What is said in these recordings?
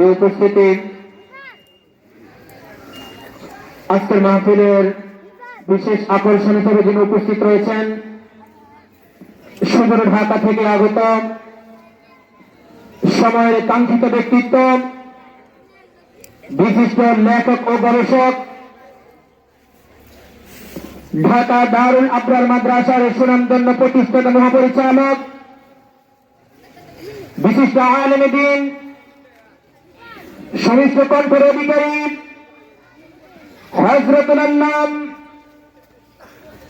প্রিয় উপস্থিতি, আজকের মাহফিলের বিশেষ আকর্ষণ হিসেবে যিনি উপস্থিত রয়েছেন, সুদূর ঢাকা থেকে আগত সময়ের কাঙ্ক্ষিত ব্যক্তিত্ব, বিশিষ্ট লেখক ও গবেষক, ঢাকা দারুল আবরার মাদ্রাসার সুনামধন্য প্রতিষ্ঠাতা মহাপরিচালক, বিশিষ্ট আলেম দ্বীন, সমিষ্ট কণ্ঠের অধিকারী হযরতুল আল্লাম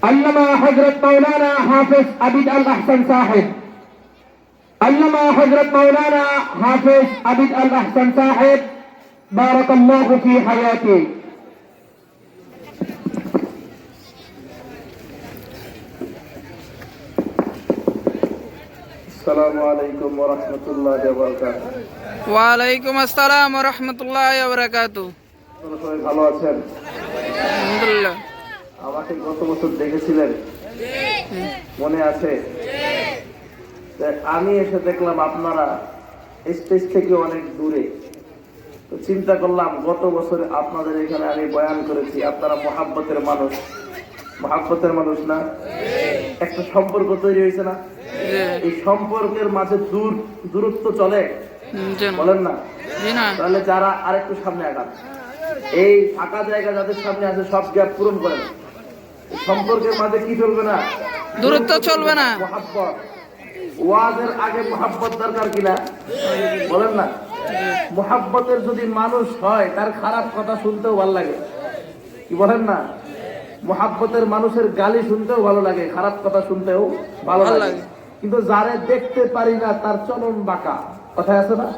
আল্লামা হযরত মাওলানা হাফেজ আবিদ আল আহসান সাহেব, আল্লামা হযরত মাওলানা হাফেজ আবিদ আল আহসান সাহেব, বারাকাল্লাহু ফি হায়াতি। আসসালামু আলাইকুম ওয়া রাহমাতুল্লাহি ওয়া বারাকাতুহু। ওয়া আলাইকুম আসসালাম ওয়া রাহমাতুল্লাহি ওয়া বারাকাতুহু। সবাই ভালো আছেন? আলহামদুলিল্লাহ। আমাকে গত বছর দেখেছিলেন, মনে আছে? আমি এসে দেখলাম আপনারা স্টেজ থেকে অনেক দূরে। তো চিন্তা করলাম গত বছর আপনাদের এখানে আমি বয়ান করেছি, আপনারা মহাব্বতের মানুষ, মহাব্বতের মানুষ না? একটা সম্পর্ক তৈরি হয়েছে না? এই সম্পর্কের মাঝে দূরত্ব চলে, বলেন না? তাহলে যারা আরেকটু সামনে আগান, এই ফাঁকা জায়গা যাদের সামনে আছে সব গ্যাপ পূরণ করেন। সম্পর্কের মাঝে কি চলবে না? দূরত্ব চলবে না। মহাব্বত। ওয়াজের আগে মহাব্বত দরকার কিনা, বলেন না? মহাব্বতের যদি মানুষ হয় তার খারাপ কথা শুনতেও ভালো লাগে, কি বলেন না? মহাব্বতের মানুষের গালি শুনতেও ভালো লাগে, খারাপ কথা শুনতেও ভালো লাগে। কিন্তু যারে দেখতে পারি না তার চলন বাঁকা, কথা আছে না?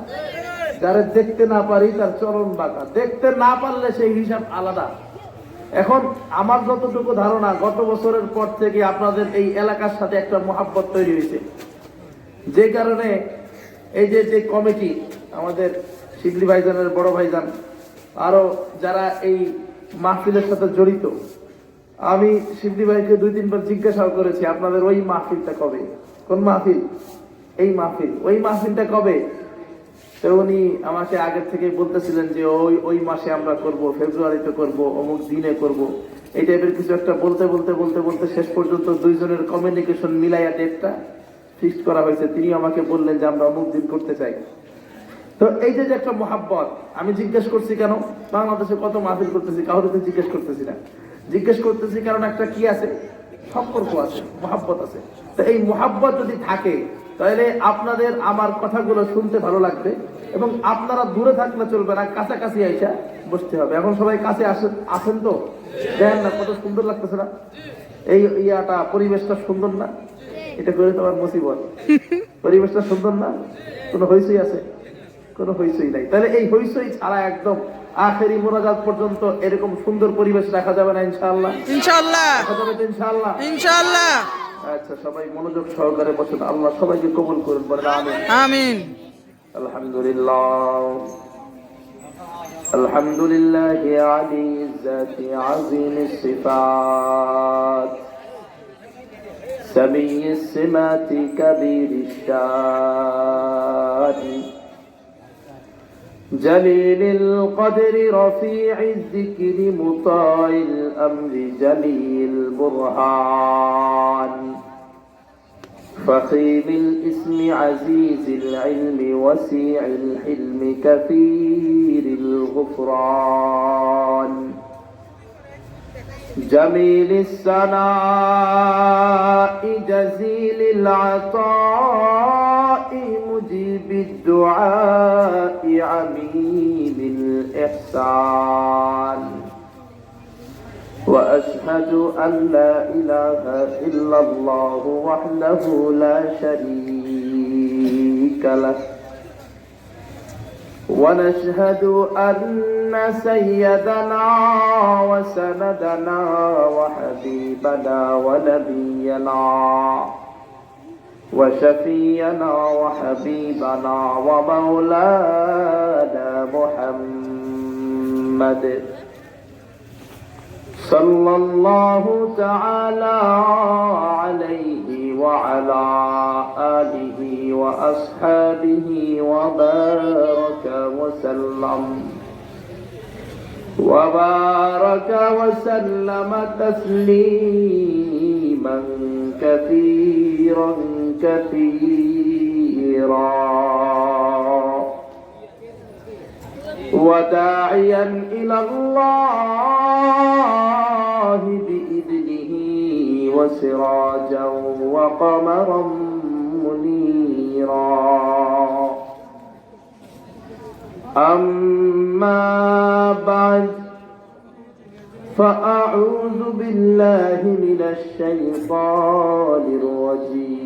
যারে দেখতে না পারি তার চলন বাঁকা। দেখতে না পারলে সেই হিসাব আলাদা। এখন আমার যতটুকু ধারণা, গত বছরের পর থেকে আপনাদের এই এলাকার সাথে একটা মহাব্বত তৈরি হয়েছে, যে কারণে এই যে কমিটি, আমাদের শিবলি ভাইজানের বড় ভাইজান, আরো যারা এই মাহফিলের সাথে জড়িত, আমি শিবলি ভাইকে 2-3 বার জিজ্ঞাসাও করেছি আপনাদের ওই মাহফিলটা কবে, কোন মাহফিল, এই মাহফিল, ওই মাহফিলটা কবে? তো উনি আমাকে আগের থেকে বলতেছিলেন যে ওই মাসে আমরা করব, ফেব্রুয়ারিতে করব, অমুক দিনে করব, এই টাইপের কিছু একটা বলতে বলতে বলতে বলতে শেষ পর্যন্ত দুইজনের কমিউনিকেশন মিলাইয়া ডেটটা ফিক্সড করা হয়েছে। তিনি আমাকে বললেন যে আমরা অমুক দিন করতে চাই। তো এই যে একটা মহাব্বত, আমি জিজ্ঞেস করছি কেন বাংলাদেশে কত মাহফিল করতেছি, কাউকে জিজ্ঞেস করতেছি না, জিজ্ঞেস করতেছি কারণ একটা কি আছে, সম্পর্ক আছে, মহাব্বত আছে। তো এই মহাব্বত যদি থাকে তাহলে আপনাদের আমার কথাগুলো শুনতে ভালো লাগবে, এবং আপনারা দূরে থাকলে চলবে না, কাছাকাছি আইসা বসতে হবে। এখন সবাই কাছে আসেন তো, দেখেন না কত সুন্দর লাগতেছে না? এই ইয়াটা, পরিবেশটা সুন্দর না? এটা করে তোমার মুসিবত। পরিবেশটা সুন্দর না? কোনো হইচই আছে? কোনো হইচই নাই। তাহলে এই হইচই ছাড়া একদম আখেরি মোনাজাত পর্যন্ত এরকম সুন্দর পরিবেশ রাখা যাবে না ইনশাআল্লাহ? ইনশাআল্লাহ রাখা যাবে তো ইনশাআল্লাহ? ইনশাআল্লাহ। আচ্ছা, সবাই মনোযোগ সহকারে বসেন। আল্লাহ সবাইকে কবুল করুন, বলেন আমিন। আমিন। আলহামদুলিল্লাহ, আলহামদুলিল্লাহি আলিয়্যিজ যাতি আযীমিস সিফাত সামিয়্যিস সিমাতি কাবীরিশ শান জলিলিল কদরি রফিঈজ যিকরি মুতাইল আমরি জলিল বুরহান فخيم الاسم عزيز العلم وسيع الحلم كثير الغفران جميل الثناء جزيل العطاء مجيب الدعاء عميم الإحسان وأشهد أن لا إله إلا الله وحده لا شريك له ونشهد أن سيدنا وسندنا وحبيبنا ونبينا وشفينا وحبيبنا ومولانا محمد صلى الله تعالى عليه وعلى آله وأصحابه وبارك وسلم تسليما كثيرا كثيرا وداعيا إلى الله بإذنه وسراجا وقمرا منيرا أما بعد فأعوذ بالله من الشيطان الرجيم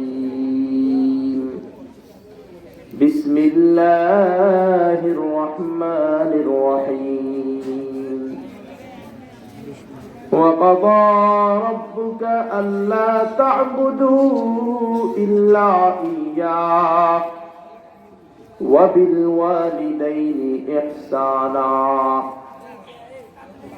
بسم الله الرحمن الرحيم وقضى ربك ألا تعبدوا إلا إياه وبالوالدين إحسانا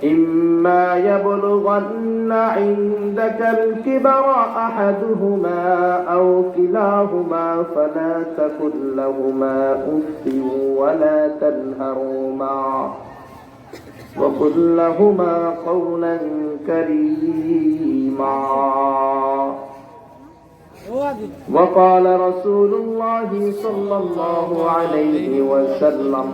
إما يبلغن عندك الكبر أحدهما أو كلاهما فلا تقل لهما أف ولا تنهرهما وقل لهما قولا كريما وقال رسول الله صلى الله عليه وسلم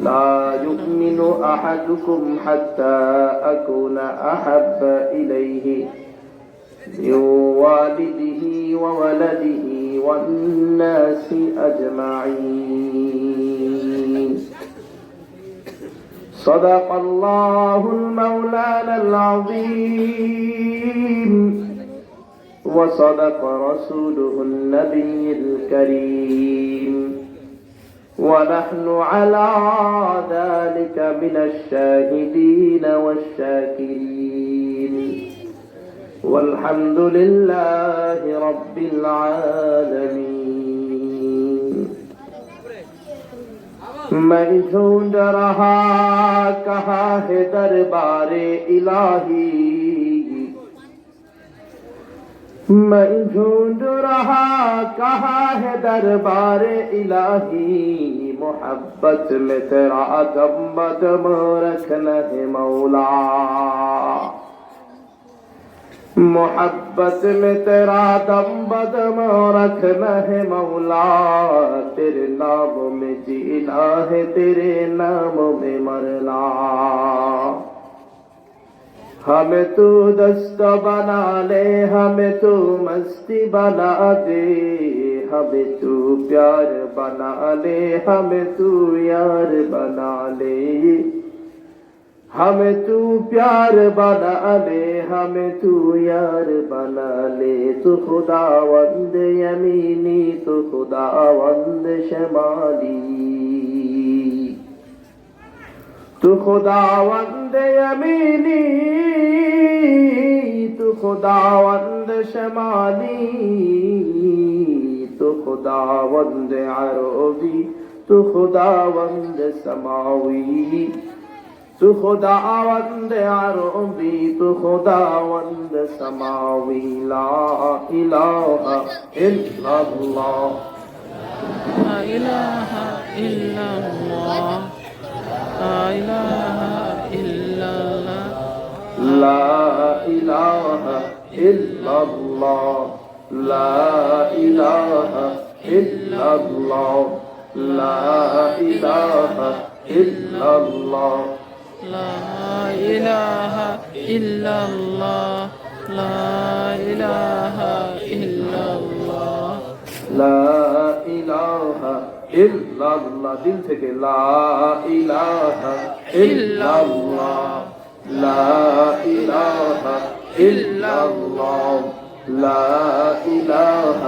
لا يؤمن أحدكم حتى أكون أحب إليه من والده وولده والناس أجمعين صدق الله المولانا العظيم وصدق رسوله النبي الكريم ونحن على ذلك من الشاهدين والشاكرين والحمد لله رب العالمين मैं ढूंढ रहा कहाँ है दरबारे इलाही मैं ढूंढ रहा कहाँ है दरबारे इलाही मोहब्बत में तेरा दम बदम रखना है मौला मोहब्बत में तेरा दम बदम रखना है मौला तेरे नाम में जीना है तेरे नाम में मरना हमें तू दस्त बना ले हमें तू मस्ती बना दे हमें तू प्यार बना ले हमें तू यार बना ले हमें तू प्यार बना ले हमें तू यार बना ले तू खुदावंद यमीनी तू खुदावंद शमाली तू खुदावंद यमीनी तू खुदावंद शमाली तू खुदावंद अरबी तू खुदावंद समावी तू खुदावंद अरबी तू खुदावंद समावी ला इलाहा इल्लल्लाह ला इलाहा इल्लल्लाह ला इलाहा इल्लल्लाह ला इलाहा इल्लल्लाह ला इलाहा इल्लल्लाह ला इलाहा इल्लल्लाह لا إله إلا الله لا إله إلا الله لا إله إلا الله दिल থেকে لا إله إلا الله لا إله إلا الله لا إله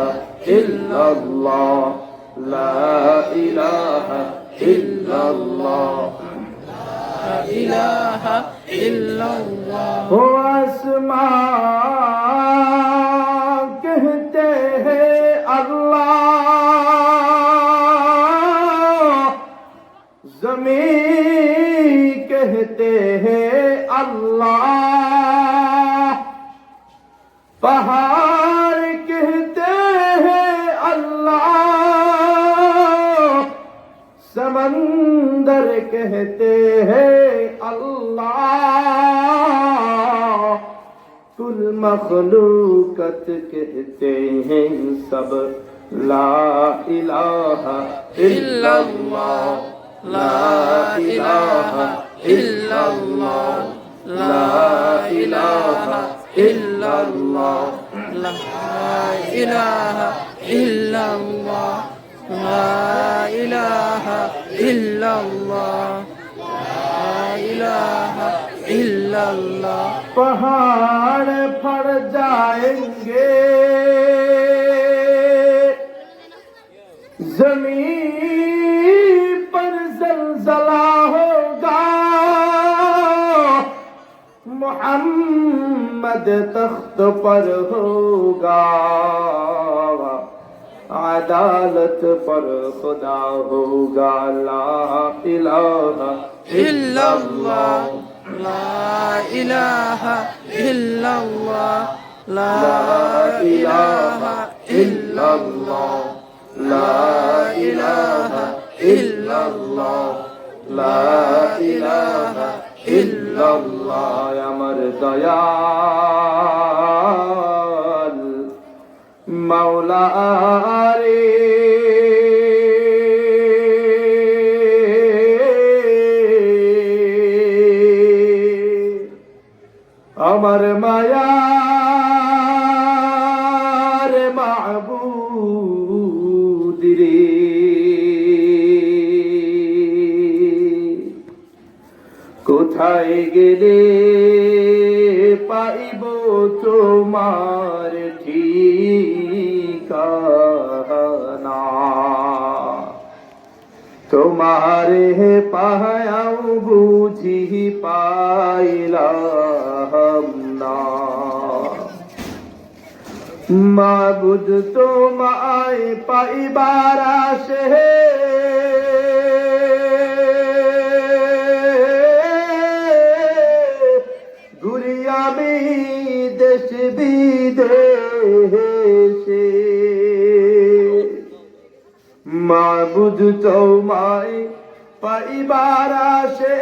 إلا الله لا إله إلا الله لا إله إلا الله हो आसमां कहते हैं अल्लाह ज़मीन कहते हैं अल्लाह पहाड़ समंदर कहते हैं अल्लाह, कुल मखलूकत कहते हैं सब ला इलाहा इल्लल्लाह, ला इलाहा इल्लल्लाह, ला इलाहा इल्लल्लाह, লা ইলাহা ইল্লাল্লাহ, লা ইলাহা ইল্লাল্লাহ, লা ইলাহা ইল্লাল্লাহ। पहाड़ फट जाएंगे, जमीन पर जलजला होगा, मोहम्मद तख्त पर होगा, अदालत पर खुदा होगा, ला इलाहा ইল্লাল্লাহ, লা ইলাহা ইল্লাল্লাহ, লা ইলাহা ইল্লাল্লাহ, লা ইলাহা ইল্লাল্লাহ, লা ইলাহা ইল্লাল্লাহ। আমার দয়াল মাওলা রে, আমার মায়ার মাহবুব রে, কোথায় গেলে পাইব তোমার ঠিকানা, তোমারে পায়াও বুঝি পাইলাম না, মাবুদ তোমায় পাইবার আশে ঘুরি আমি দেশ বিদেশে, মাবুদ তোমায় পাইবার আশে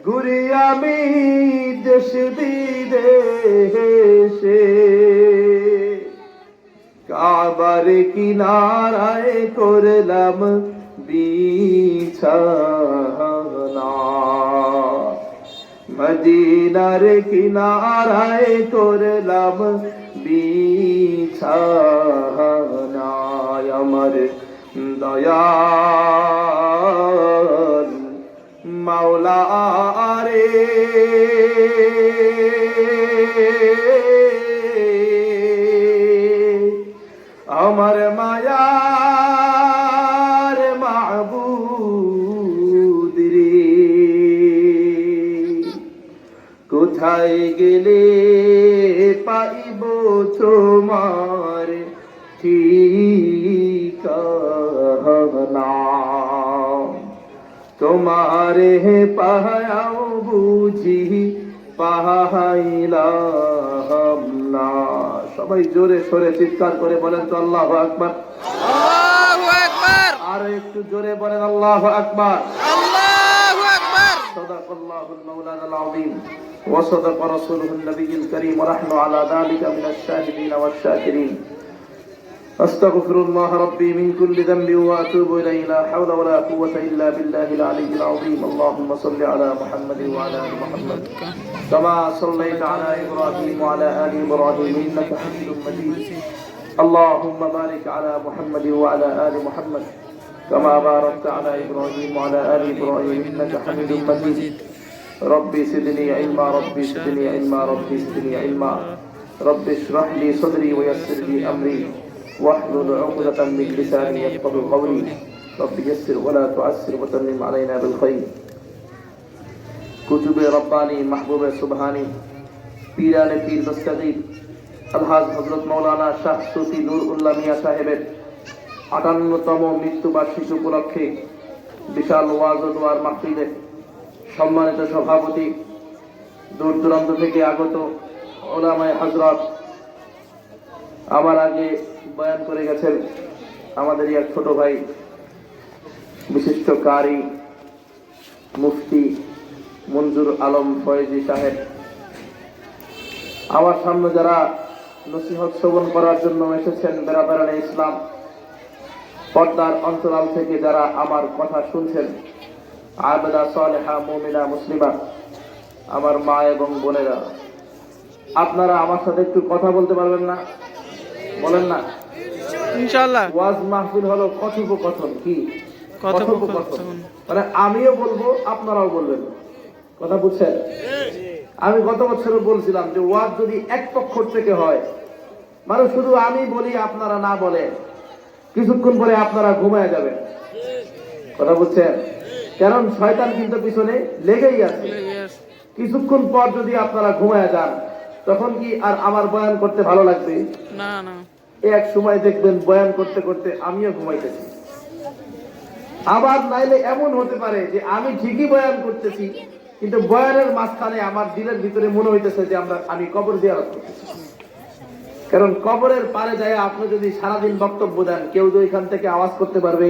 ঘুরি আমি দেশ বিদেশে, কাবার কিনারায় করলাম বিছানা, মদিনার কিনারায় করলাম বিছানা, আমার দয়াল মাওলা রে, আমার মায়ার মাহবুব রে, কোথায় গেলে পাইব তোমার ঠিকানা, তোমারে পায়াও বুঝি পাইলাম না। সবাই জোরে সোরে চিৎকার করে বলেন তো আল্লাহু আকবার। আল্লাহু আকবার, আর একটু জোরে বলেন আল্লাহু আকবার। আল্লাহু আকবার। সাদাকাল্লাহুল মাওলানাল আযীম ওয়া সাদাকা রাসূলুহুন নবিয়্যুল কারীম ওয়া নাহনু আলা যালিকা মিনাশ শাহিদিন ওয়াশ শাকিরিন। أستغفر الله ربي من كل ذنب وأتوب إليه، لا حول ولا قوة إلا بالله العلي العظيم. اللهم صل على محمد وعلى آل محمد كما صليت على إبراهيم وعلى آل إبراهيم إنك حميد مجيد. اللهم بارك على محمد وعلى آل محمد كما باركت على إبراهيم وعلى آل إبراهيم إنك حميد مجيد. ربي زدني علما، ربي زدني علما، ربي زدني علما. رب اشرح لي صدري ويسر لي أمري واحلل عقدة من لساني يفقهوا قولي. رب يسر ولا تعسر وتمم علينا بالخير. কুতুবে রব্বানি, মাহবুবে সুবহানি, পীরানে পীর দস্তগীর আলহাজ হযরত মাওলানা শাহ সুফি নূর উল্লাহ মিয়া সাহেবের ৫৮তম মৃত্যুবার্ষিকী উপলক্ষে বিশাল ওয়াজ ও দোয়ার মাহফিলে সম্মানিত সভাপতি, দূর দূরান্ত থেকে আগত ওলামায়ে হযরত, আমার আগে বয়ান করে গেছেন আমাদের এক ছোট ভাই, বিশিষ্ট কারি মুফতি মঞ্জুর আলম ফয়েজি সাহেব। আমার সামনে যারা নসিহত শ্রবণ করার জন্য এসেছেন, বেরাদারানে ইসলাম পর্দার অন্তরাল থেকে যারা আমার কথা শুনছেন, আবেদা সালেহা মুমিনা মুসলিমা, আমার মা এবং বোনেরা, আপনারা আমার সাথে একটু কথা বলতে পারবেন না? বলেন না। ইনশাআল্লাহ। ওয়াজ মাহফিল হলো কথোপকথন। কি কথোপকথন? মানে আমিও বলবো, আপনারাও বলবেন। কথা বুঝছেন? আমি গত বছরও বলছিলাম যে ওয়াজ যদি এক পক্ষ থেকে হয়, মানে শুধু আমি বলি আপনারা না বলেন, কিছুক্ষণ পরে আপনারা ঘুমায় যাবেন। কথা বুঝছেন? কারণ শয়তান কিন্তু পিছনে লেগেই আছে। কিছুক্ষণ পর যদি আপনারা ঘুমায় যান, তখন কি আর আমার বয়ান করতে ভালো লাগবে? না না। এক সময় দেখবেন বয়ান করতে করতে আমিও ঘুমাইতেছি। আবার নাইলে এমন হতে পারে যে আমি ঠিকই বয়ান করতেছি, কিন্তু বয়ানের মাঝখানে আমার দিলের ভিতরে মনে হইতেছে যে আমি কবর জিয়ারত করতেছি। কারণ কবরের পারে যায় আপনি যদি সারাদিন বক্তব্য দেন, কেউ তো এখান থেকে আওয়াজ করতে পারবে?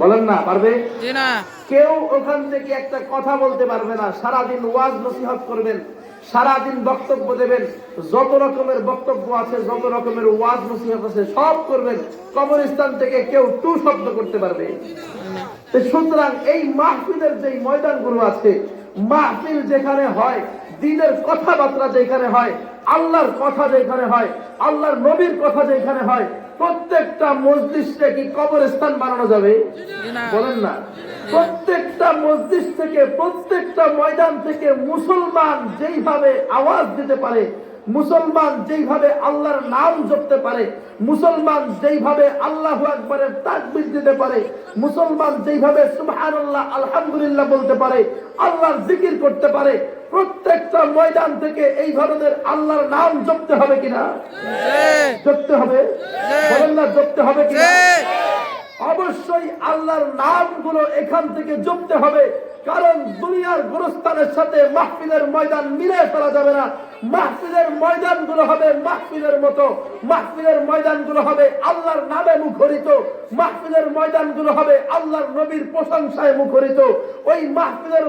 বলেন না, পারবে? কেউ ওখান থেকে একটা কথা বলতে পারবে না। সারাদিন ওয়াজ নসিহত করবেন, সারাদিন বক্তব্য দেবেন, যত রকমের বক্তব্য আছে, যত রকমের ওয়াজ নসিহত আছে সব করবেন, কবরস্থান থেকে কেউ টু শব্দ করতে পারবে? সুতরাং এই মাহফিলের যে ময়দানগুলো আছে, মাহফিল যেখানে হয়, দিনের কথাবার্তা যেখানে হয়, আল্লাহর কথা যেখানে হয়, আল্লাহর নবীর কথা যেখানে হয়, প্রত্যেকটা মসজিদকে কি কবরস্থান বানানো যাবে? বলেন না। প্রত্যেকটা মসজিদ থেকে, প্রত্যেকটা ময়দান থেকে মুসলমান যেইভাবে আওয়াজ দিতে পারে, মুসলমান যেইভাবে আল্লাহর নাম জপতে পারে, মুসলমান যেইভাবে আল্লাহু আকবারের তাকবীর দিতে পারে, মুসলমান যেইভাবে সুবহানাল্লাহ আলহামদুলিল্লাহ বলতে পারে, আল্লাহর জিকির করতে পারে, প্রত্যেকটা ময়দান থেকে এই ধরনের আল্লাহর নাম জপতে হবে কিনা? জপতে হবে। বলেন না, জপতে হবে কিনা? অবশ্যই আল্লাহর নামগুলো এখান থেকে জপতে হবে। কারণ দুনিয়ার গোরস্থানের সাথে মাহফিলের ময়দান মিলে ফেলা যাবে না। মাহফিলের ময়দানগুলো হবে মাহফিলের মতো, মাহফিলের ময়দানগুলো হবে আল্লাহর নামে মুখরিত, মাহফিলের ময়দানগুলো হবে আল্লাহর নবীর প্রশংসায় মুখরিত। ওই মাহফিলের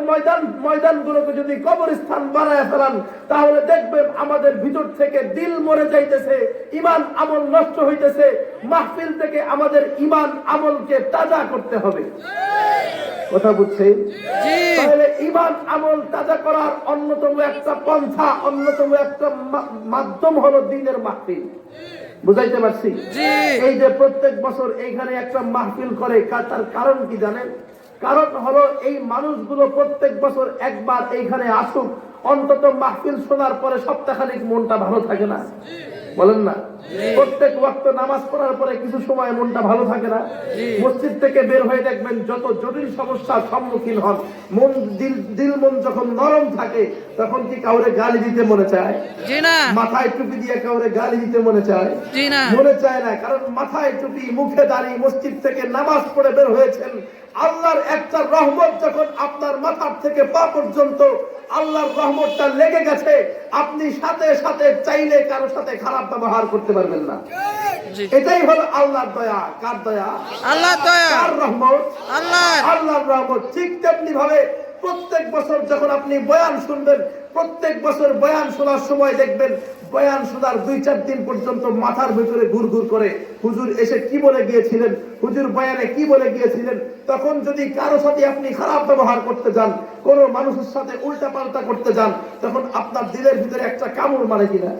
ময়দানগুলোকে যদি কবরস্থান বানায় ফেলান, তাহলে দেখবেন আমাদের ভিতর থেকে দিল মরে যাইতেছে, ঈমান আমল নষ্ট হইতেছে। মাহফিল থেকে আমাদের ঈমান আমলকে তাজা করতে হবে। কথা বুঝছেন? তাহলে ঈমান আমল তাজা করার অন্যতম একটা পন্থা, অন্যতম একটা মাধ্যম হলো দ্বীনের মাহফিল। বুঝাইতে পারছি? এই যে প্রত্যেক বছর এইখানে একটা মাহফিল করে, তার কারণ কি জানেন? কারণ হলো এই মানুষগুলো প্রত্যেক বছর একবার এইখানে আসুক, অন্তত মাহফিল শোনার পরে সপ্তাহখানেক মনটা ভালো থাকে না? বলেন না। প্রত্যেক ওয়াক্ত নামাজ পড়ার পরে কিছু সময় মনটা ভালো থাকে না? মসজিদ থেকে বের হয়ে দেখবেন যত জটিল সমস্যার সম্মুখীন হন, দিল মন যখন নরম থাকে, তখন কি কাউরে গালি দিতে মনে চায়? মাথায় টুপি দিয়ে কাউরে গালি দিতে মনে চায়? মনে চায় না। কারণ মাথায় টুপি, মুখে দাড়ি, মসজিদ থেকে নামাজ পড়ে বের হয়েছেন, আল্লাহর একটা রহমত যখন আপনার মাথার থেকে পা পর্যন্ত আল্লাহর রহমতটা লেগে গেছে, আপনি সাথে সাথে চাইলে কারো সাথে খারাপ ব্যবহার করতে পারবেন না। এটাই হলো আল্লাহর দয়া। কার দয়া? আল্লাহর দয়া। কার রহমত? আল্লাহর রহমত। ঠিক তেমনি ভাবে প্রত্যেক বছর যখন আপনি বয়ান শুনবেন, প্রত্যেক বছর বয়ান শোনার সময় দেখবেন বয়ান শোনার 2-4 দিন পর্যন্ত মাথার ভিতরে ঘুরঘুর করে, হুজুর এসে কি বলে গিয়েছিলেন, হুজুর বয়ানে কি বলে গিয়েছিলেন। তখন যদি কারো সাথে আপনি খারাপ ব্যবহার করতে যান, কোন মানুষের সাথে উল্টা পাল্টা করতে যান, তখন আপনার দিলের ভিতরে একটা কামড় মারে কিনা?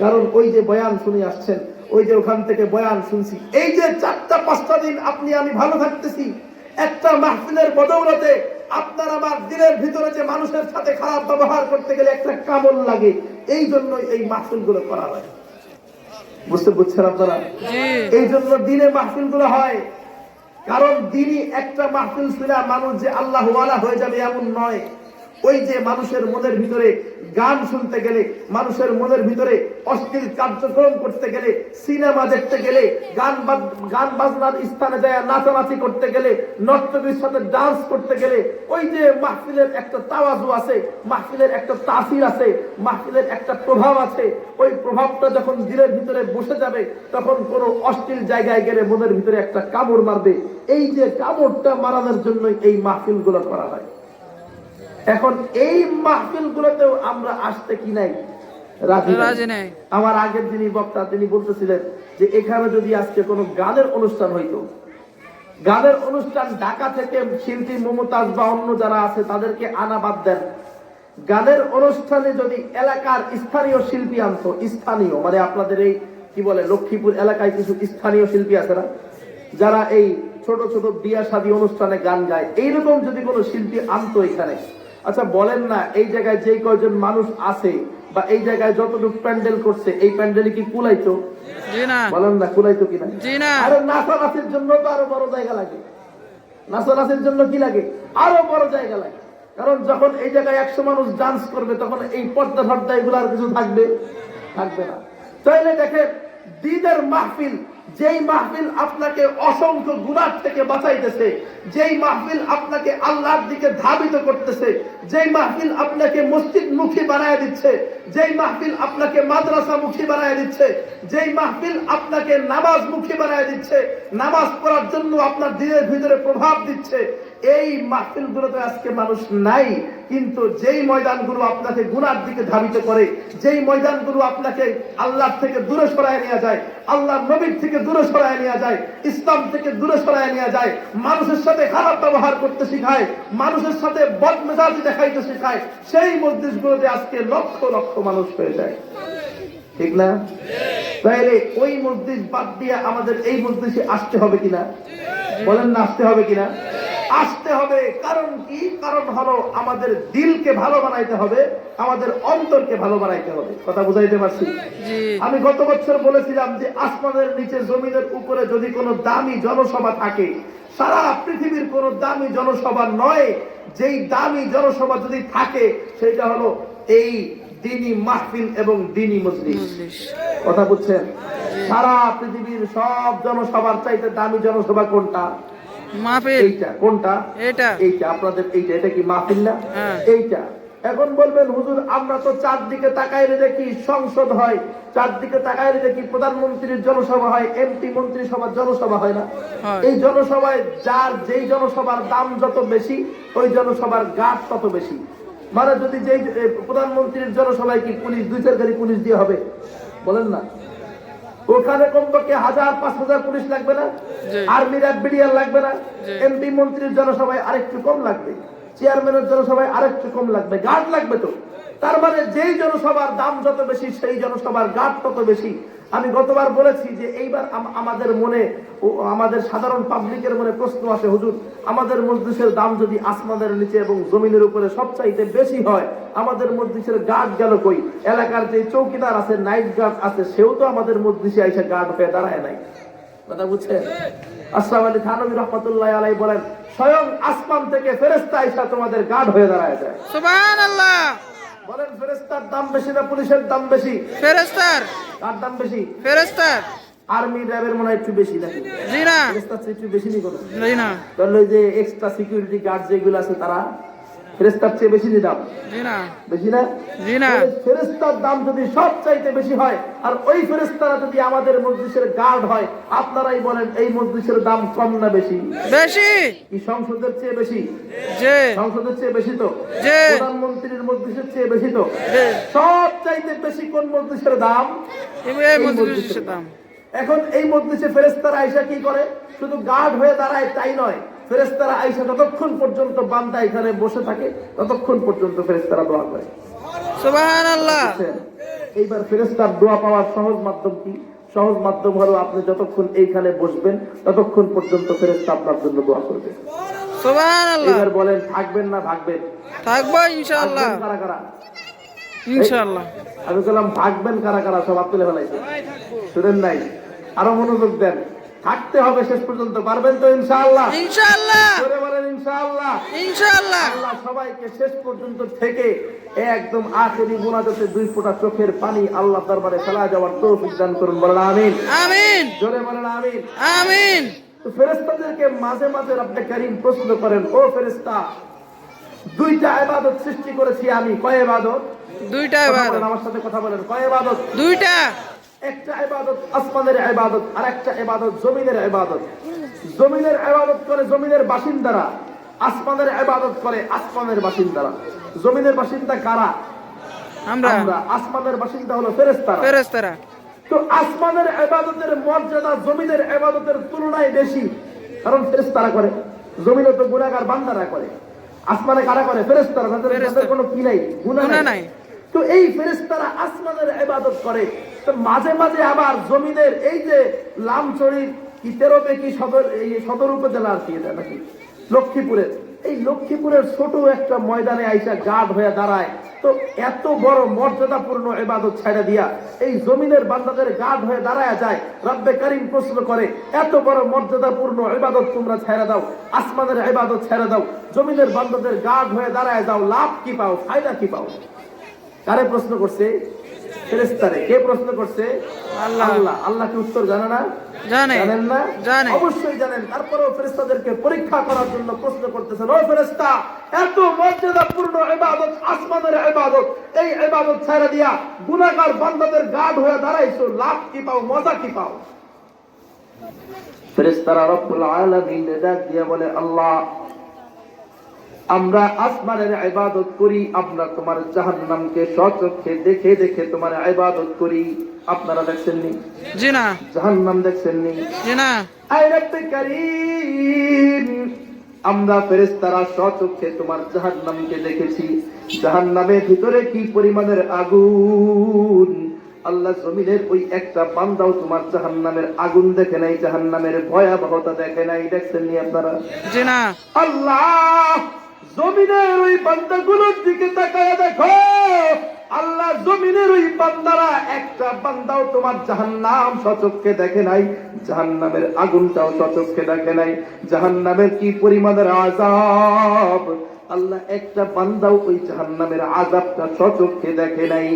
কারণ ওই যে বয়ান শুনে আসছেন, ওই যে ওখান থেকে বয়ান শুনছি, এই যে 4-5টা দিন আপনি আমি ভালো থাকতেছি, একটা মাহফিলের বদৌলতে আপনার আমার দিলের ভিতরে যে মানুষের সাথে খারাপ ব্যবহার করতে গেলে একটা কামড় লাগে। এই জন্য এই মাহফিল গুলো করা হয়। বুঝছেন আপনারা? এই জন্য দিনে মাহফিল গুলো হয়। কারণ দিনই একটা মাহফিল শুনে মানুষ যে আল্লাহ ওয়ালা হয়ে যাবে এমন নয়। ওই যে মানুষের মনের ভিতরে গান শুনতে গেলে, মানুষের মনের ভিতরে অশ্লীল কার্যক্রম করতে গেলে, সিনেমা দেখতে গেলে, গান বাজনার স্থানে যায় নাচানাচি করতে গেলে, নর্তকীর সাথে ডান্স করতে গেলে, ওই যে মাহফিলের একটা তাওয়াজু আছে, মাহফিলের একটা তাসির আছে, মাহফিলের একটা প্রভাব আছে, ওই প্রভাবটা যখন দিলের ভিতরে বসে যাবে তখন কোনো অশ্লীল জায়গায় গেলে মনের ভিতরে একটা কামড় মারবে। এই যে কামড়টা মারানোর জন্য এই মাহফিল গুলো করা হয়। এখন এই মাহফিল গুলোতেও আমরা আসতে কি নাই, রাজি নাই। আমার আগের যিনি বক্তা তিনি বলতেছিলেন যে এখানে যদি আজকে কোনো গানের অনুষ্ঠান হইতো, গানের অনুষ্ঠান ঢাকা থেকে শিল্পী মমতাজ বা অন্য যারা আছে তাদেরকে আনা বাদ দেন, গানের অনুষ্ঠানে যদি এলাকার স্থানীয় শিল্পী আনতো, স্থানীয় মানে আপনাদের এই কি বলে লক্ষ্মীপুর এলাকায় কিছু স্থানীয় শিল্পী আছে না, যারা এই ছোট ছোট বিয়া শাদী অনুষ্ঠানে গান গায়, এইরকম যদি কোনো শিল্পী আনতো এখানে, আচ্ছা বলেন না এই জায়গায় যে কয়জন মানুষ আছে বা এই জায়গায় যতটুকু প্যান্ডেল করছে এই প্যান্ডেলে কি কুলাইতো? বলেন না কুলাইতো কিনা? আরে নাচানাচির জন্য তো আরো বড় জায়গা লাগে, নাচানাচির জন্য কি লাগে? আরো বড় জায়গা লাগে। কারণ যখন এই জায়গায় 100 মানুষ ডান্স করবে তখন এই পর্দা ফর্দা এগুলো আর কিছু থাকবে না। তাইলে দেখেন দিনের মাহফিল, যেই মাহফিল আপনাকে অসংখ্য গুনাহ থেকে বাঁচাইতেছে, যেই মাহফিল আপনাকে আল্লাহর দিকে ধাবিত করতেছে, যেই মাহফিল আপনাকে মসজিদ মুখী বানায় দিচ্ছে, যেই মাহফিল আপনাকে মাদ্রাসা মুখী বানায় দিচ্ছে, যেই মাহফিল আপনাকে নামাজ মুখী বানায় দিচ্ছে, নামাজ পড়ার জন্য আপনার দিনের ভিতরে প্রভাব দিচ্ছে, এই মাহফিলগুলোতে আজকে মানুষ নাই। কিন্তু যেই ময়দানগুলো আপনাকে গুনার দিকে ধাবিত করে, যেই ময়দানগুলো আপনাকে আল্লাহ থেকে দূরে সরায় নেওয়া যায়, আল্লাহর নবীর থেকে দূরে সরায় নেওয়া যায়, ইসলাম থেকে দূরে সরায় নেওয়া যায়, মানুষের সাথে খারাপ ব্যবহার করতে শেখায়, মানুষের সাথে বদমেজাজি দেখাইতে শেখায়, সেই মসজিদগুলোতে আজকে লক্ষ লক্ষ মানুষ হয়ে যায়, ঠিক না? তাইলে ওই মসজিদ বাদ দিয়ে আমাদের এই মসজিদে আসতে হবে কিনা? বলেন না আসতে হবে কিনা? আসতে হবে। কারণ কি? কারণ হলো আমাদের দিলকে ভালো বানাইতে হবে, আমাদের অন্তরকে ভালো বানাইতে হবে। কথা বুঝাইতে পারছি? আমি গত বছর বলেছিলাম যে আসমানের নিচে জমিনের উপরে যদি কোনো দামি জনসভা থাকে, সারা পৃথিবীর কোনো দামি জনসভা নয়, যেই দামি জনসভা যদি থাকে সেটা হলো এই দ্বীনি মাহফিল এবং দ্বীনি মজলিস। কথা বুঝছেন? সারা পৃথিবীর সব জনসভার চাইতে দামি জনসভা কোনটা? মাহফিল। এইটা কোনটা? এইটা আপনাদের এইটা। এটা কি মাহফিল না? এইটা। এখন বলবেন হুজুর আমরা তো চারদিকে তাকাইলে দেখি সংসদ হয়, চারদিকে তাকাইলে দেখি প্রধানমন্ত্রীর জনসভা হয়, এমপি মন্ত্রী সভার জনসভা হয় না? এই জনসভায় যার যেই জনসভার দাম যত বেশি ওই জনসভার গাঢ় তত বেশি। মানে যদি যেই প্রধানমন্ত্রীর জনসভায় কি পুলিশ 2-4 গাড়ি পুলিশ দিয়ে হবে? বলেন না। ওখানে কমপক্ষে 1000-5000 পুলিশ লাগবে না? আর্মির বিডিআর লাগবে না? এমপি মন্ত্রীর জনসভায় আরেকটু কম লাগবে, চেয়ারম্যানের জনসভায় আরেকটু কম লাগবে, গার্ড লাগবে তো। তার মানে যেই জনসভার দাম যত বেশি সেই জনসভার গার্ড তত বেশি। আমি গতবার বলেছি যে এইবার আমাদের মনে, আমাদের সাধারণ পাবলিকের মনে প্রশ্ন আসে, হুজুর আমাদের মসজিদের দাম যদি আসমানের নিচে এবং জমিনের উপরে সবচাইতে বেশি হয়, আমাদের মসজিদের গার্ড গেল কই? এলাকার যে চৌকিদার আছে, নাইট গার্ড আছে, সেও তো আমাদের মসজিদে আইসা গার্ড হয়ে দাঁড়ায় নাই। কথা বুঝছেন? আশরাফ আলী থানভী রাহমাতুল্লাহি আলাইহি বলেন স্বয়ং আসমান থেকে ফেরেশতা আইসা তোমাদের গার্ড হয়ে দাঁড়ায় যায়। সুবহানাল্লাহ। বলেন ফেরেশতার দাম বেশি না পুলিশের দাম বেশি? ফেরেশতার। কার দাম বেশি? ফেরেশতার। আর্মি র্যাবের মনে হয় একটু বেশি নাকি? জি না, ফেরেশতার চেয়ে একটু বেশি নি কোনো? জি না। তাহলে ওই যে এক্সট্রা সিকিউরিটি গার্ড যেগুলো আছে তারা ফেরেশতার চেয়ে বেশি দাম? জি না। বেশি না? জি না। ফেরেশতার দাম যদি সব চাইতে বেশি হয় আর ওই ফেরেশতারা যদি আমাদের মসজিদের গার্ড হয়, আপনারাই বলেন এই মসজিদের দাম কম না বেশি? বেশি। কি সংসদের চেয়ে বেশি? জি। সংসদের চেয়ে বেশি তো? জি। প্রধানমন্ত্রীর মসজিদের চেয়ে বেশি তো? জি। সব চাইতে বেশি কোন মসজিদের দাম? এই মসজিদের দাম। এখন এই মসজিদে ফেরেশতারা আয়েশা কি করে? শুধু গার্ড হয়ে দাঁড়ায় তাই নয়, ফেরেশতারা আয়েশা যতক্ষণ পর্যন্ত বান্দা এখানে বসে থাকে ততক্ষণ পর্যন্ত ফেরেশতারা দোয়া করে। সুবহানাল্লাহ। এইবার ফেরেশতার দোয়া পাওয়ার সহজ মাধ্যম কি? সহজ মাধ্যম হলো আপনি যতক্ষণ এইখানে বসবেন ততক্ষণ পর্যন্ত ফেরেশতা আপনার জন্য দোয়া করবে। সুবহানাল্লাহ। এবার বলেন থাকবেন না ভাগবেন? থাকবো ইনশাআল্লাহ। কারা কারা? ইনশাআল্লাহ। আমি বললাম ভাগবেন কারা কারা? সব তুলে ফেলাইছে, শুনেন নাই? আরো মনোযোগ দেন। থাকতে হবে শেষ পর্যন্ত। পারবেন তো ইনশাআল্লাহ? ইনশাআল্লাহ। ইনশাআল্লাহ? ইনশাআল্লাহ। আল্লাহ সবাইকে শেষ পর্যন্ত থেকে একদম আখেরি মুনাজাতে 2 ফোঁটা চোখের পানি আল্লাহ দরবারে ফেলা যাওয়ার তৌফিক দান করুন, বলেন আমিন। আমিন জোরে বলেন আমিন। আমিন। তো ফেরেশতাদেরকে মাঝে মাঝে রব্বে কারীম প্রশ্ন করেন, ও ফেরেশতা, 2টা ইবাদত সৃষ্টি করেছি আমি, কয় ইবাদত? 2টা কথা ইবাদত। বলেন, আমার সাথে কথা বলেন, কয় ইবাদত? 2টা। একটা ইবাদত আসমানের ইবাদত, আর একটা ইবাদত জমিনের ইবাদত। জমিনের ইবাদত করে জমিনের বাসিন্দারা, আসমানের ইবাদত করে আসমানের বাসিন্দারা। জমিনের বাসিন্দা কারা? আমরা। আমরা। আসমানের বাসিন্দা হলো ফেরেশতারা। ফেরেশতারা। তো আসমানের ইবাদতের মর্যাদা জমিনের ইবাদতের তুলনায় বেশি, কারণ ফেরেশতারা করে। জমিনে তো গুনাহগার বান্দারা করে, আসমানে কারা করে? ফেরেশতারা। তাদের কোনো কি নাই, গুনাহ নাই। তো এই ফেরেশতারা আসমানের ইবাদত করে, তো মাঝে মাঝে আবার জমিনের এই যে লামচড়ি কি 13 কি সদর উপজেলা আর কি এটা নাকি লক্ষ্মীপুরের, এই লক্ষ্মীপুরের ছোট একটা ময়দানে আইসা গার্ড হয়ে দাঁড়ায়। তো এত বড় মর্যাদাপূর্ণ ইবাদত ছেড়ে দিয়া এই জমিনের বান্দাদের গার্ড হয়ে দাঁড়ায় যায়। রব্বে কারীম প্রশ্ন করে, এত বড় মর্যাদাপূর্ণ ইবাদত তোমরা ছেড়ে দাও, আসমানের ইবাদত ছেড়ে দাও, জমিনের বান্দাদের গার্ড হয়ে দাঁড়ায় যাও, লাভ কি পাও, ফায়দা কি পাও? কারে প্রশ্ন করছে? ফেরেশতারে। কে প্রশ্ন করছে? আল্লাহ। আল্লাহ কি উত্তর জানে না? জানেন না? অবশ্যই জানেন। তারপরেও ফেরেশতাদেরকে পরীক্ষা করার জন্য প্রশ্ন করতেছেন, ও ফেরেশতা, এত মর্যাদাপূর্ণ ইবাদত, আসমানের ইবাদত, এই ইবাদত ছেড়ে দিয়া গুনাহগার বান্দাদের গার্ড হয়ে দাঁড়াইছো, লাভ কি পাও, মজা কি পাও? ফেরেশতারা রব্বুল আলামিন ডাক দিয়া বলে, আল্লাহ, আমরা আসমানের ইবাদত করি, আমরা তোমার জাহান্নামকে স্বচক্ষে দেখে দেখে তোমার ইবাদত করি। আপনারা দেখছেননি? জি না। জাহান্নাম দেখছেননি? জি না। আয় রব্বে কারীম, আমরা ফেরেশতারা স্বচক্ষে তোমার জাহান্নামকে দেখেছি। জাহান্নামের ভিতরে কি পরিমাণের আগুন! আল্লাহ, জমিনের ওই একটা বান্দাও তোমার জাহান্নামের আগুন দেখে নাই, জাহান্নামের ভয়াবহতা দেখে নাই। দেখছেননি আপনারা? জি না। আল্লাহ, জমিনের ওই বান্দাগুলোর দিকে তাকায় দেখো। আল্লাহ, জমিনের ওই বান্দারা একটা বান্দাও তোমার জাহান্নাম স্বচক্ষে দেখে নাই, জাহান্নামের আগুনটাও স্বচক্ষে দেখে নাই। জাহান্নামের কি পরিমাণের আযাব! আল্লাহ, একটা বান্দাও ওই জাহান্নামের আযাবটা স্বচক্ষে দেখে নাই।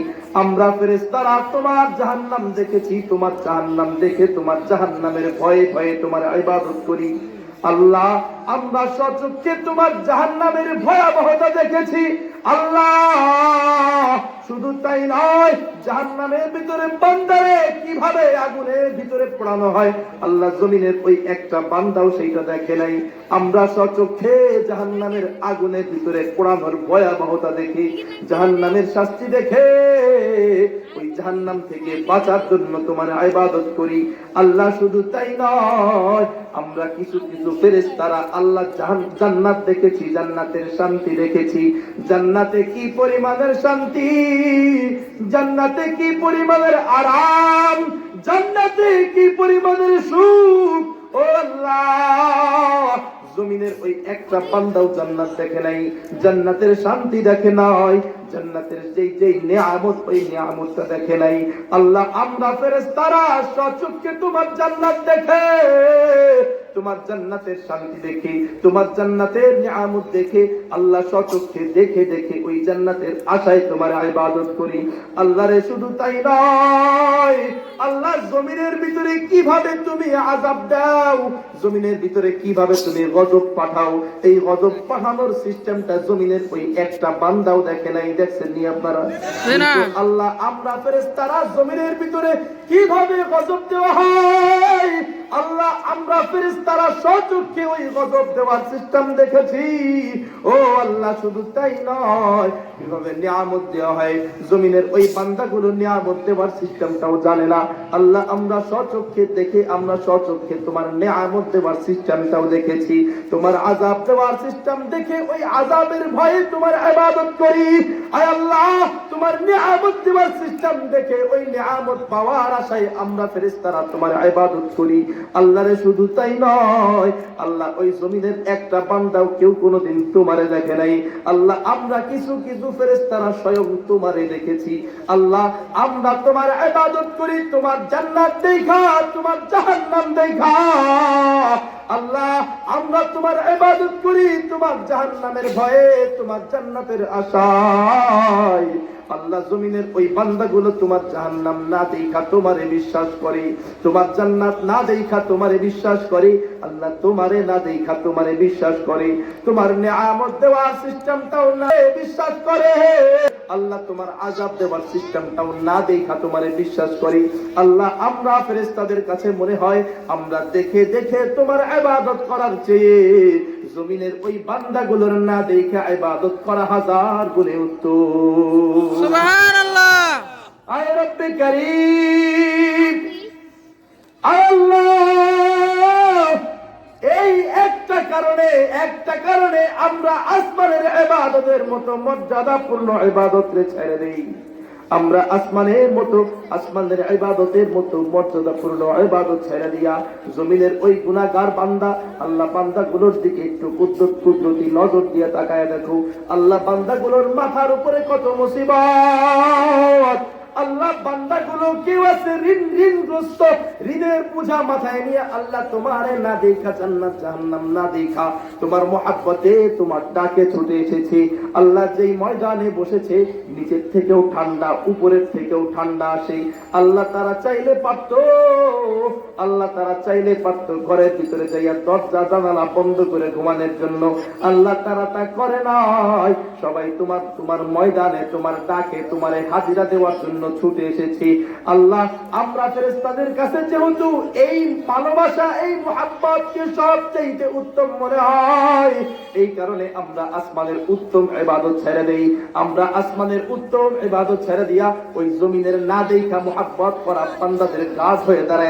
আমরা ফেরেশতারা তোমার জাহান্নাম দেখেছি, তোমার জাহান্নাম দেখে তোমার জাহান্নামের ভয়ে ভয়ে তোমার ইবাদত করি। আল্লাহ, আমরা স্বচক্ষে তোমার জাহান্নামের ভয়াবহতা দেখেছি। আল্লাহ, শুধু তাই নয়, জাহান্নামের ভিতরে বান্দারে কিভাবে আগুনের ভিতরে পোড়ানো হয়, আল্লাহ, জমিনের ওই একটা বান্দাও সেইটা দেখে নাই। আমরা স্বচক্ষে জাহান্নামের আগুনের ভিতরে পোড়ানোর ভয়াবহতা দেখি, জাহান্নামের শাস্তি দেখে ওই জাহান্নাম থেকে বাঁচার জন্য তোমার ইবাদত করি। আল্লাহ, শুধু তাই নয়, আমরা কিছু কিছু ফেরেশতারা আল্লাহ জান্নাত দেখেছি, জান্নাতের শান্তি দেখেছি। জান্নাতে কি পরিমাণের শান্তি, জান্নাতে কি পরিমাণের আরাম, জান্নাতে কি পরিমাণের সুখ! ও আল্লাহ, জমিনের ওই একটা বান্দাও জান্নাত দেখে নাই, জান্নাতের শান্তি দেখে নাই, জান্নাতের যেই নিয়ামত, ওই নিয়ামতটা দেখে নাই। আল্লাহ, আমরা ফেরেশতারা স্বচক্ষে তোমার জান্নাত দেখে, তোমার জান্নাতের শান্তি দেখে, তোমার জান্নাতের নিয়ামত দেখে, আল্লাহ, স্বচক্ষে দেখে দেখে ওই জান্নাতের আশায় তোমার ইবাদত করি। আল্লাহ রে, শুধু তাই নয়, আল্লাহ, জমিনের ভিতরে কিভাবে তুমি আযাব দাও, জমিনের ভিতরে কিভাবে তুমি গজব পাঠাও, এই গজব পাঠানোর সিস্টেমটা জমিনের ওই একটা বান্দাও দেখে নাই। দেখছেননি আপনারা? আল্লাহ, আমরা ফেরেশতারা জমিনের ভিতরে কিভাবে গজব দেওয়া হয়, আল্লাহ, আমরা ফেরেশতারা স্বচক্ষে ওই গজব দেওয়ার সিস্টেম দেখেছি। ও আল্লাহ, শুধু তাই নয়, কিভাবে নিয়ামত দেওয়া হয়, জমিনের ওই বান্দাগুলো নিয়ামত দেওয়ার সিস্টেমটাও জানে না। আল্লাহ, আমরা স্বচক্ষে দেখে, আমরা স্বচক্ষে তোমার নিয়ামত দেওয়ার সিস্টেমটাও দেখেছি, তোমার আযাব দেওয়ার সিস্টেম দেখে ওই আযাবের ভয়ে তোমার ইবাদত করি। আয় আল্লাহ, তোমার নিয়ামত দেওয়ার সিস্টেম দেখে ওই নিয়ামত পাওয়ার আশায় আমরা ফেরেশতারা তোমার ইবাদত করি। আল্লাহরে শুধু তাই নয়, আল্লাহ ওই জমিনের একটা বান্দাও কেউ কোনোদিন তোমারে দেখে নাই। আল্লাহ আমরা কিছু কিছু ফেরেশতারা স্বয়ং তোমারে দেখেছি। আল্লাহ আমরা তোমার ইবাদত করি তোমার জান্নাত দেখা, তোমার জাহান্নাম দেখা। আল্লাহ আমরা তোমার ইবাদত করি তোমার জাহান্নামের ভয়ে, তোমার জান্নাতের আশায়। আল্লাহ জমিনের ওই বান্দাগুলো তোমার জাহান্নাম না দেখা তোমারে বিশ্বাস করে, তোমার জান্নাত না দেখা তোমারে বিশ্বাস করে। আল্লাহ তোমারে না দেখা তোমারে বিশ্বাস করে, তোমার নিয়ামত দেওয়ার সিস্টেমটাও না বিশ্বাস করে। আল্লাহ তোমার আযাব দেওয়ার সিস্টেমটাও না দেখা তোমারে বিশ্বাস করে। আল্লাহ আমরা ফেরেশতাদের কাছে মনে হয় আমরা দেখে দেখে তোমার ইবাদত করার চেয়ে জমিনের ওই বান্দাগুলোর না দেখে ইবাদত করা হাজার গুণে উত্তম। সুবহানাল্লাহ। আয় রব্বে কারীম, আল্লাহ এই একটা কারণে আমরা আসমানের ইবাদতের মতো মর্যাদাপূর্ণ ইবাদতকে ছেড়ে দেই। আমরা আসমানের ইবাদতের মতো মর্যাদাপূর্ণ ইবাদত ছেড়ে দিয়া জমিনের ওই গুনাহগার বান্দা, আল্লাহ বান্দাগুলোর দিকে একটু কুদরতি নজর দিয়ে তাকায় দেখো। আল্লাহ বান্দাগুলোর মাথার উপরে কত মুসিবত। আল্লাহ বান্দাগুলো কেউ আছে ঋণগ্রস্ত, ঋণের বোঝা মাথায় নিয়ে আল্লাহ তোমারে না দেখা, জান্নাত জাহান্নাম না দেখা তোমার মহব্বতে তোমার ডাকে ছুটে এসেছে। আল্লাহ যেই ময়দানে বসেছে নিচের থেকেও ঠান্ডা, উপরের থেকেও ঠান্ডা আসে। আল্লাহ তারা চাইলে পারতো ঘরের ভিতরে যাইয়া দরজা জানালা বন্ধ করে ঘুমানোর জন্য। আল্লাহ তারা তা করে নাই। সবাই তোমার ময়দানে তোমার ডাকে তোমারে হাজিরা দেওয়ার জন্য ছুটে এসেছি। আল্লাহ আমরা ফেরেশতাদের কাছে যেহেতু এই ভালোবাসা, এই মুহাব্বতকে সবচেয়ে উত্তম মনে হয়, এই কারণে আমরা আসমানের উত্তম ইবাদত ছেড়ে দেই। আমরা আসমানের উত্তম ইবাদত ছেড়ে দিয়া ওই জমিনের না দেখা মুহাব্বত করা বান্দাদের কাজ হয়ে দাঁড়ায়।